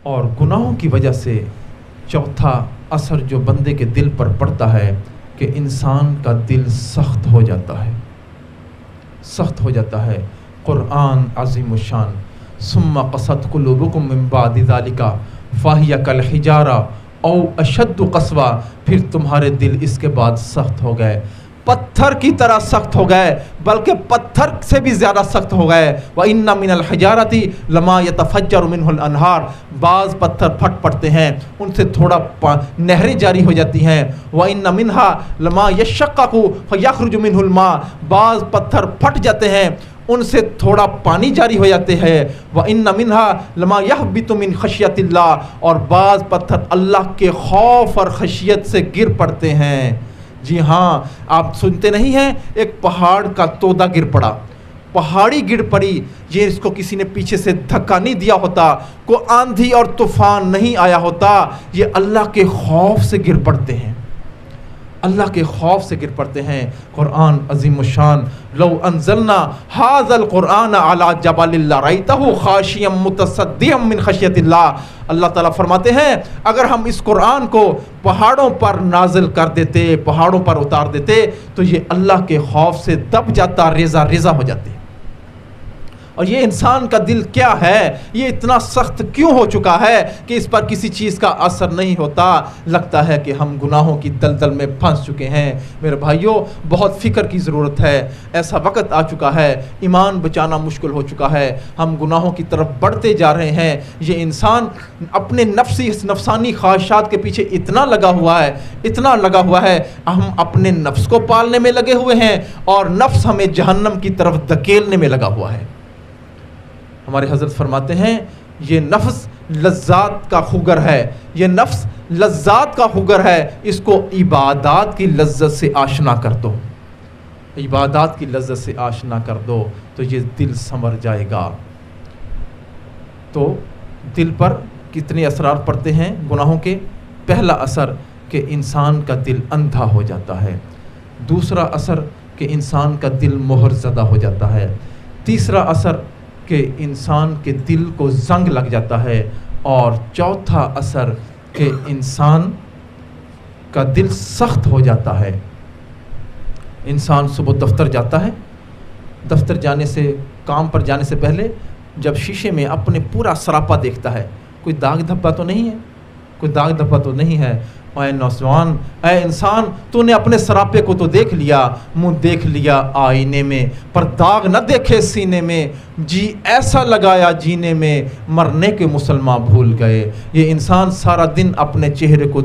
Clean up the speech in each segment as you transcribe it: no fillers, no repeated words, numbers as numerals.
اور گناہوں کی وجہ سے چوتھا اثر جو بندے کے دل پر پڑتا ہے کہ انسان کا دل سخت ہو جاتا ہے، سخت ہو جاتا ہے۔ قرآن عظیم الشان، ثم قست قلوبکم من بعد ذلک فہی کالحجارہ او اشد قسوہ، پھر تمہارے دل اس کے بعد سخت ہو گئے، پتھر کی طرح سخت ہو گئے، بلکہ پتھر سے بھی زیادہ سخت ہو گئے۔ وَإِنَّ مِنَ الْحِجَارَةِ لَمَا يَتَفَجَّرُ مِنْهُ الْأَنْهَارُ، بعض پتھر پھٹ پڑتے ہیں، ان سے تھوڑا نہریں جاری ہو جاتی ہیں۔ وَإِنَّ مِنْهَا لَمَا يَشَّقَّقُ فَيَخْرُجُ مِنْهُ الْمَاءُ، بعض پتھر پھٹ جاتے ہیں، ان سے تھوڑا پانی جاری ہو جاتے ہیں۔ وَإِنَّ مِنْهَا لَمَا يَهْبِطُ مِنْ خَشْيَةِ اللَّهِ، اور بعض پتھر اللہ کے خوف اور خشیت سے گر پڑتے ہیں۔ جی ہاں، آپ سنتے نہیں ہیں ایک پہاڑ کا تودا گر پڑا، پہاڑی گر پڑی، یہ اس کو کسی نے پیچھے سے دھکا نہیں دیا ہوتا، کوئی آندھی اور طوفان نہیں آیا ہوتا، یہ اللہ کے خوف سے گر پڑتے ہیں، اللہ کے خوف سے گر پڑتے ہیں۔ قرآن عظیم الشان، لو انزلنا هذا القرآن على جبل لرأيته خاشعا متصدعا من خشیۃ اللہ، اللہ تعالیٰ فرماتے ہیں اگر ہم اس قرآن کو پہاڑوں پر نازل کر دیتے، پہاڑوں پر اتار دیتے، تو یہ اللہ کے خوف سے دب جاتا، ریزہ ریزہ ہو جاتے۔ اور یہ انسان کا دل کیا ہے، یہ اتنا سخت کیوں ہو چکا ہے کہ اس پر کسی چیز کا اثر نہیں ہوتا؟ لگتا ہے کہ ہم گناہوں کی دلدل میں پھنس چکے ہیں۔ میرے بھائیوں، بہت فکر کی ضرورت ہے، ایسا وقت آ چکا ہے، ایمان بچانا مشکل ہو چکا ہے، ہم گناہوں کی طرف بڑھتے جا رہے ہیں۔ یہ انسان اپنے نفسانی خواہشات کے پیچھے اتنا لگا ہوا ہے، اتنا لگا ہوا ہے، ہم اپنے نفس کو پالنے میں لگے ہوئے ہیں اور نفس ہمیں جہنم کی طرف دھکیلنے میں لگا ہوا ہے۔ ہمارے حضرت فرماتے ہیں یہ نفس لذات کا خوگر ہے، یہ نفس لذات کا خوگر ہے، اس کو عبادات کی لذت سے آشنا کر دو، عبادات کی لذت سے آشنا کر دو تو یہ دل سنور جائے گا۔ تو دل پر کتنے اثرات پڑتے ہیں گناہوں کے؟ پہلا اثر کہ انسان کا دل اندھا ہو جاتا ہے، دوسرا اثر کہ انسان کا دل مہر زدہ ہو جاتا ہے، تیسرا اثر کہ انسان کے دل کو زنگ لگ جاتا ہے، اور چوتھا اثر کہ انسان کا دل سخت ہو جاتا ہے۔ انسان صبح دفتر جاتا ہے، دفتر جانے سے، کام پر جانے سے پہلے جب شیشے میں اپنے پورا سراپا دیکھتا ہے، کوئی داغ دھبا تو نہیں ہے، کوئی داغ دھبا تو نہیں ہے۔ اے نوجوان، اے انسان، تو نے اپنے سراپے کو تو دیکھ لیا، منہ دیکھ لیا آئینے میں، پر داغ نہ دیکھے سینے میں، جی ایسا لگایا جینے میں، مرنے کے مسلمان بھول گئے۔ یہ انسان سارا دن اپنے چہرے کو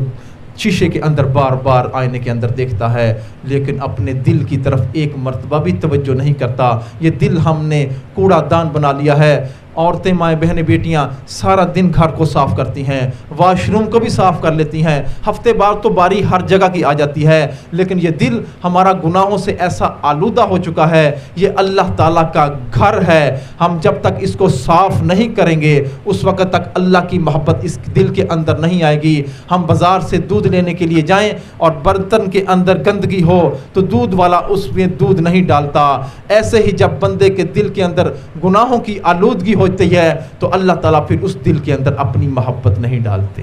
شیشے کے اندر بار بار آئینے کے اندر دیکھتا ہے، لیکن اپنے دل کی طرف ایک مرتبہ بھی توجہ نہیں کرتا۔ یہ دل ہم نے کوڑا دان بنا لیا ہے۔ عورتیں، مائیں بہنیں، بیٹیاں سارا دن گھر کو صاف کرتی ہیں، واش روم کو بھی صاف کر لیتی ہیں، ہفتے بعد تو باری ہر جگہ کی آ جاتی ہے، لیکن یہ دل ہمارا گناہوں سے ایسا آلودہ ہو چکا ہے۔ یہ اللہ تعالیٰ کا گھر ہے، ہم جب تک اس کو صاف نہیں کریں گے اس وقت تک اللہ کی محبت اس دل کے اندر نہیں آئے گی۔ ہم بازار سے دودھ لینے کے لیے جائیں اور برتن کے اندر گندگی ہو تو دودھ والا اس میں دودھ نہیں ڈالتا، ایسے ہی جب بندے کے دل کے اندر گناہوں کی آلودگی ہوتی ہے تو اللہ تعالیٰ پھر اس دل کے اندر اپنی محبت نہیں ڈالتے۔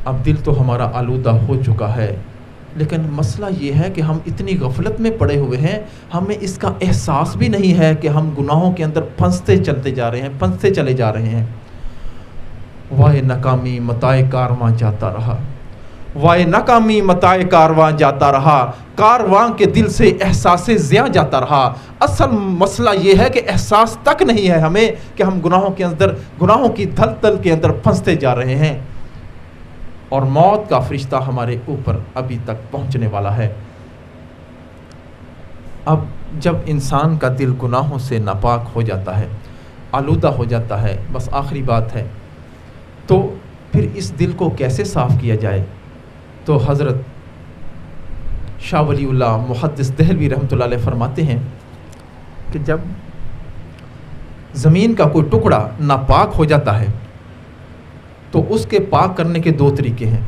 اب دل تو ہمارا آلودہ ہو چکا ہے، لیکن مسئلہ یہ ہے کہ ہم اتنی غفلت میں پڑے ہوئے ہیں، ہمیں اس کا احساس بھی نہیں ہے کہ ہم گناہوں کے اندر پھنستے چلتے جا رہے ہیں، پھنستے چلے جا رہے ہیں۔ وائے ناکامی متاع کارواں جاتا رہا، وائے ناکامی متاع کارواں جاتا رہا، کارواں کے دل سے احساس زیاں جاتا رہا۔ اصل مسئلہ یہ ہے کہ احساس تک نہیں ہے ہمیں کہ ہم گناہوں کے اندر، گناہوں کی دھل کے اندر پھنستے جا رہے ہیں، اور موت کا فرشتہ ہمارے اوپر ابھی تک پہنچنے والا ہے۔ اب جب انسان کا دل گناہوں سے ناپاک ہو جاتا ہے، آلودہ ہو جاتا ہے، بس آخری بات ہے، تو پھر اس دل کو کیسے صاف کیا جائے؟ تو حضرت شاہ ولی اللہ محدث دہلوی رحمۃ اللہ علیہ فرماتے ہیں کہ جب زمین کا کوئی ٹکڑا ناپاک ہو جاتا ہے تو اس کے پاک کرنے کے دو طریقے ہیں،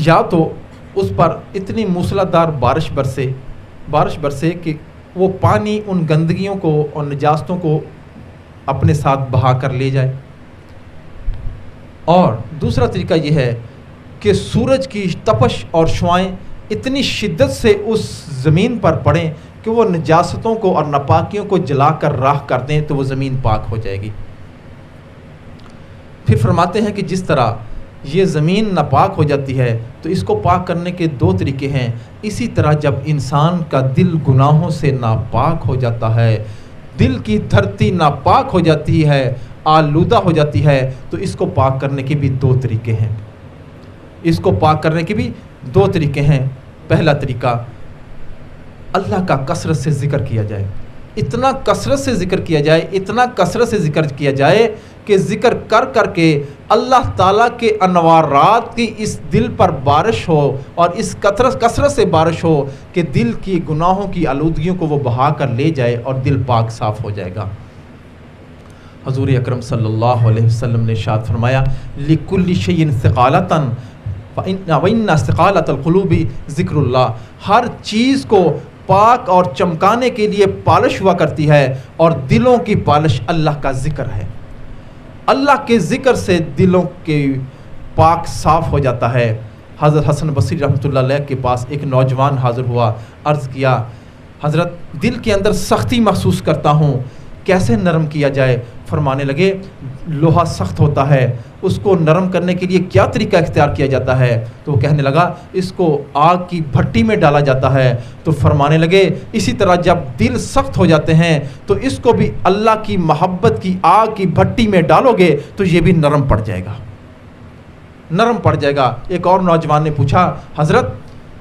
یا تو اس پر اتنی موسلادھار بارش برسے کہ وہ پانی ان گندگیوں کو اور نجاستوں کو اپنے ساتھ بہا کر لے جائے۔ اور دوسرا طریقہ یہ ہے کہ سورج کی تپش اور شعائیں اتنی شدت سے اس زمین پر پڑیں کہ وہ نجاستوں کو اور ناپاکیوں کو جلا کر راکھ کر دیں تو وہ زمین پاک ہو جائے گی۔ پھر فرماتے ہیں کہ جس طرح یہ زمین ناپاک ہو جاتی ہے تو اس کو پاک کرنے کے 2 طریقے ہیں، اسی طرح جب انسان کا دل گناہوں سے ناپاک ہو جاتا ہے، دل کی دھرتی ناپاک ہو جاتی ہے، آلودہ ہو جاتی ہے، تو اس کو پاک کرنے کے بھی 2 طریقے ہیں۔ اس کو پاک کرنے کے بھی 2 طریقے ہیں۔ پہلا طریقہ، اللہ کا کثرت سے ذکر کیا جائے، اتنا کثرت سے ذکر کیا جائے، اتنا کثرت سے ذکر کیا جائے کہ ذکر کر کر کے اللہ تعالیٰ کے انوارات کی اس دل پر بارش ہو، اور اس کثرت سے بارش ہو کہ دل کی گناہوں کی آلودگیوں کو وہ بہا کر لے جائے اور دل پاک صاف ہو جائے گا۔ حضور اکرم صلی اللہ علیہ وسلم نے ارشاد فرمایا، لِكُلِّ شَيْءٍ ثِقَالَةً وَإِنَّ ثِقَالَةَ الْقُلُوبِ ذِكْرُ اللَّهِ۔ ہر چیز کو پاک اور چمکانے کے لیے پالش ہوا کرتی ہے، اور دلوں کی پالش اللہ کا ذکر ہے۔ اللہ کے ذکر سے دلوں کے پاک صاف ہو جاتا ہے۔ حضرت حسن بصری رحمۃ اللہ علیہ کے پاس ایک نوجوان حاضر ہوا، عرض کیا، حضرت دل کے اندر سختی محسوس کرتا ہوں، کیسے نرم کیا جائے؟ فرمانے لگے، لوہا سخت ہوتا ہے، اس کو نرم کرنے کے لیے کیا طریقہ اختیار کیا جاتا ہے؟ تو وہ کہنے لگا، اس کو آگ کی بھٹی میں ڈالا جاتا ہے۔ تو فرمانے لگے، اسی طرح جب دل سخت ہو جاتے ہیں تو اس کو بھی اللہ کی محبت کی آگ کی بھٹی میں ڈالو گے تو یہ بھی نرم پڑ جائے گا، نرم پڑ جائے گا۔ ایک اور نوجوان نے پوچھا، حضرت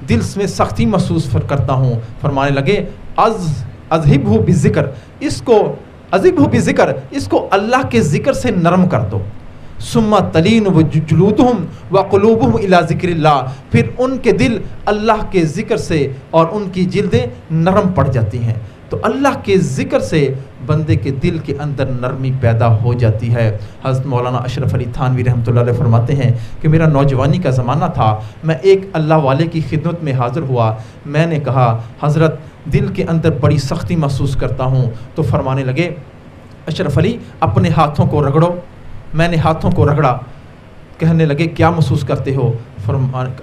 دل میں سختی محسوس کرتا ہوں۔ فرمانے لگے، اذہبہ بذکر، اس کو اذہبہ بذکر، اس کو اللہ کے ذکر سے نرم کر دو۔ ثم تلین جلودہم وقلوبہم الی ذکر اللہ، پھر ان کے دل اللہ کے ذکر سے اور ان کی جلدیں نرم پڑ جاتی ہیں۔ تو اللہ کے ذکر سے بندے کے دل کے اندر نرمی پیدا ہو جاتی ہے۔ حضرت مولانا اشرف علی تھانوی رحمۃ اللہ علیہ فرماتے ہیں کہ میرا نوجوانی کا زمانہ تھا، میں ایک اللہ والے کی خدمت میں حاضر ہوا، میں نے کہا، حضرت دل کے اندر بڑی سختی محسوس کرتا ہوں۔ تو فرمانے لگے، اشرف علی اپنے ہاتھوں کو رگڑو۔ میں نے ہاتھوں کو رگڑا، کہنے لگے، کیا محسوس کرتے ہو؟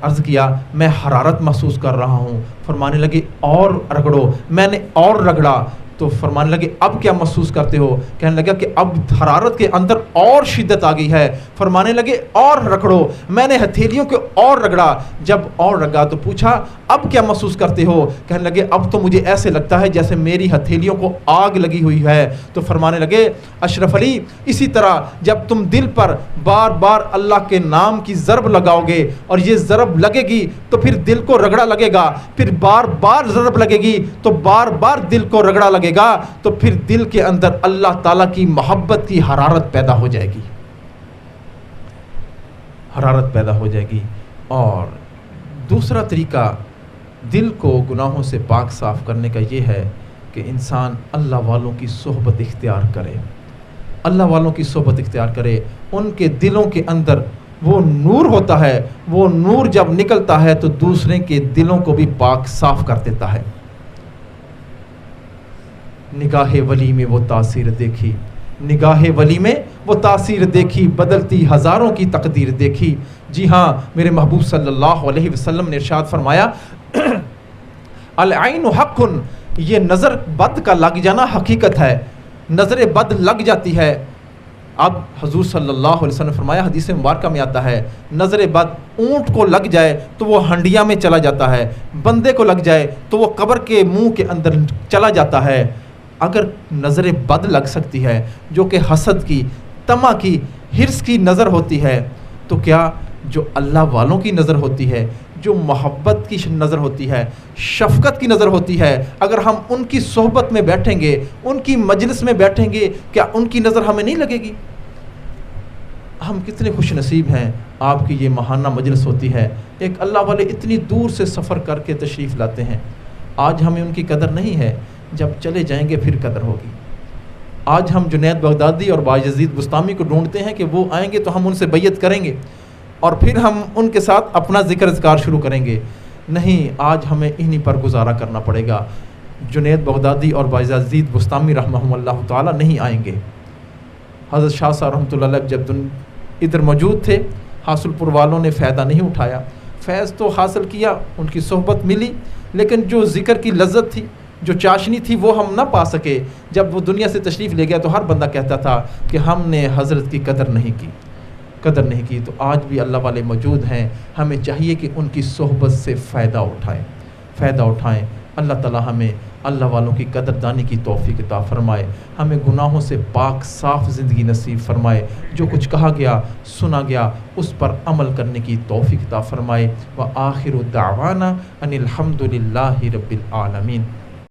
عرض کیا، میں حرارت محسوس کر رہا ہوں۔ فرمانے لگے، اور رگڑو۔ میں نے اور رگڑا، تو فرمانے لگے، اب کیا محسوس کرتے ہو؟ کہنے لگا کہ اب حرارت کے اندر اور شدت آ گئی ہے۔ فرمانے لگے، اور رگڑو۔ میں نے ہتھیلیوں کے اور رگڑا، جب اور رگا تو پوچھا، اب کیا محسوس کرتے ہو؟ کہنے لگے، اب تو مجھے ایسے لگتا ہے جیسے میری ہتھیلیوں کو آگ لگی ہوئی ہے۔ تو فرمانے لگے، اشرف علی اسی طرح جب تم دل پر بار بار اللہ کے نام کی ضرب لگاؤ گے، اور یہ ضرب لگے گی تو پھر دل کو رگڑا لگے گا، پھر بار بار ضرب لگے گی تو بار بار دل کو رگڑا لگے گا، تو پھر دل کے اندر اللہ تعالیٰ کی محبت کی حرارت پیدا ہو جائے گی، حرارت پیدا ہو جائے گی۔ اور دوسرا طریقہ دل کو گناہوں سے پاک صاف کرنے کا یہ ہے کہ انسان اللہ والوں کی صحبت اختیار کرے، اللہ والوں کی صحبت اختیار کرے۔ ان کے دلوں کے اندر وہ نور ہوتا ہے، وہ نور جب نکلتا ہے تو دوسرے کے دلوں کو بھی پاک صاف کر دیتا ہے۔ نگاہ ولی میں وہ تاثیر دیکھی، نگاہ ولی میں وہ تاثیر دیکھی، بدلتی ہزاروں کی تقدیر دیکھی۔ جی ہاں، میرے محبوب صلی اللہ علیہ وسلم نے ارشاد فرمایا، العین حق، یہ نظر بد کا لگ جانا حقیقت ہے، نظر بد لگ جاتی ہے۔ اب حضور صلی اللہ علیہ وسلم نے فرمایا، حدیث مبارکہ میں آتا ہے، نظر بد اونٹ کو لگ جائے تو وہ ہنڈیا میں چلا جاتا ہے، بندے کو لگ جائے تو وہ قبر کے منہ کے اندر چلا جاتا ہے۔ اگر نظر بد لگ سکتی ہے جو کہ حسد کی، طمع کی، حرص کی نظر ہوتی ہے، تو کیا جو اللہ والوں کی نظر ہوتی ہے، جو محبت کی نظر ہوتی ہے، شفقت کی نظر ہوتی ہے، اگر ہم ان کی صحبت میں بیٹھیں گے، ان کی مجلس میں بیٹھیں گے، کیا ان کی نظر ہمیں نہیں لگے گی؟ ہم کتنے خوش نصیب ہیں، آپ کی یہ ماہانہ مجلس ہوتی ہے، ایک اللہ والے اتنی دور سے سفر کر کے تشریف لاتے ہیں، آج ہمیں ان کی قدر نہیں ہے، جب چلے جائیں گے پھر قدر ہوگی۔ آج ہم جنید بغدادی اور بایزید بستامی کو ڈھونڈتے ہیں کہ وہ آئیں گے تو ہم ان سے بیعت کریں گے اور پھر ہم ان کے ساتھ اپنا ذکر اذکار شروع کریں گے۔ نہیں، آج ہمیں انہی پر گزارا کرنا پڑے گا۔ جنید بغدادی اور بایزید بستامی رحمہم اللہ تعالی نہیں آئیں گے، حضرت شاہ صاحب رحمۃ اللہ علیہ جب ادھر موجود تھے، حاصل پور والوں نے فائدہ نہیں اٹھایا، فیض تو حاصل کیا، ان کی صحبت ملی، لیکن جو ذکر کی لذت تھی، جو چاشنی تھی، وہ ہم نہ پا سکے۔ جب وہ دنیا سے تشریف لے گیا تو ہر بندہ کہتا تھا کہ ہم نے حضرت کی قدر نہیں کی۔ تو آج بھی اللہ والے موجود ہیں، ہمیں چاہیے کہ ان کی صحبت سے فائدہ اٹھائیں۔ اللہ تعالی ہمیں اللہ والوں کی قدردانی کی توفیق عطا فرمائے، ہمیں گناہوں سے پاک صاف زندگی نصیب فرمائے، جو کچھ کہا گیا سنا گیا اس پر عمل کرنے کی توفیق عطا فرمائے۔ وآخر دعوانا ان الحمد للہ رب العالمین۔